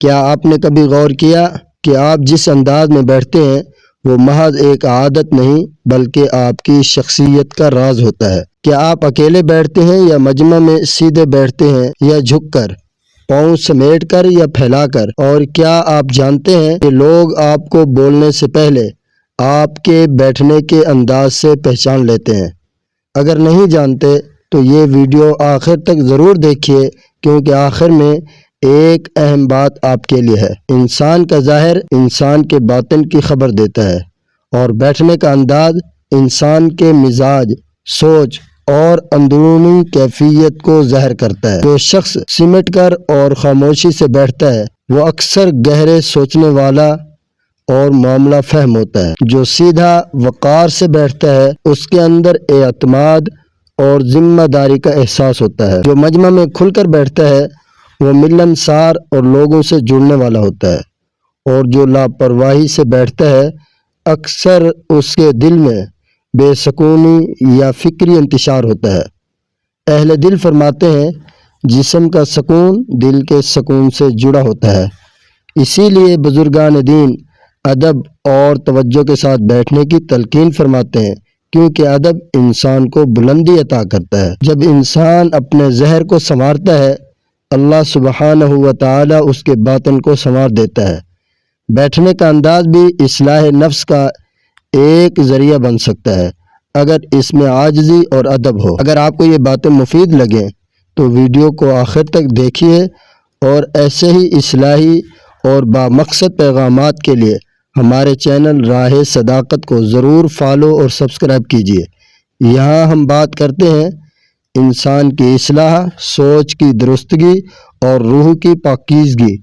کیا آپ نے کبھی غور کیا کہ آپ جس انداز میں بیٹھتے ہیں وہ محض ایک عادت نہیں بلکہ آپ کی شخصیت کا راز ہوتا ہے؟ کیا آپ اکیلے بیٹھتے ہیں یا مجمع میں سیدھے بیٹھتے ہیں یا جھک کر، پاؤں سمیٹ کر یا پھیلا کر؟ اور کیا آپ جانتے ہیں کہ لوگ آپ کو بولنے سے پہلے آپ کے بیٹھنے کے انداز سے پہچان لیتے ہیں؟ اگر نہیں جانتے تو یہ ویڈیو آخر تک ضرور دیکھیے، کیونکہ آخر میں ایک اہم بات آپ کے لیے ہے۔ انسان کا ظاہر انسان کے باطن کی خبر دیتا ہے، اور بیٹھنے کا انداز انسان کے مزاج، سوچ اور اندرونی کیفیت کو ظاہر کرتا ہے۔ جو شخص سمٹ کر اور خاموشی سے بیٹھتا ہے وہ اکثر گہرے سوچنے والا اور معاملہ فہم ہوتا ہے۔ جو سیدھا وقار سے بیٹھتا ہے اس کے اندر اعتماد اور ذمہ داری کا احساس ہوتا ہے۔ جو مجمع میں کھل کر بیٹھتا ہے وہ ملنسار اور لوگوں سے جڑنے والا ہوتا ہے، اور جو لاپرواہی سے بیٹھتا ہے اکثر اس کے دل میں بے سکونی یا فکری انتشار ہوتا ہے۔ اہل دل فرماتے ہیں، جسم کا سکون دل کے سکون سے جڑا ہوتا ہے۔ اسی لیے بزرگان دین ادب اور توجہ کے ساتھ بیٹھنے کی تلقین فرماتے ہیں، کیونکہ ادب انسان کو بلندی عطا کرتا ہے۔ جب انسان اپنے ظاہر کو سنوارتا ہے اللہ سبحانہ و تعالی اس کے باطن کو سنوار دیتا ہے۔ بیٹھنے کا انداز بھی اصلاح نفس کا ایک ذریعہ بن سکتا ہے اگر اس میں عاجزی اور ادب ہو۔ اگر آپ کو یہ باتیں مفید لگیں تو ویڈیو کو آخر تک دیکھیے، اور ایسے ہی اصلاحی اور بامقصد پیغامات کے لیے ہمارے چینل راہ صداقت کو ضرور فالو اور سبسکرائب کیجیے۔ یہاں ہم بات کرتے ہیں انسان کی اصلاح، سوچ کی درستگی اور روح کی پاکیزگی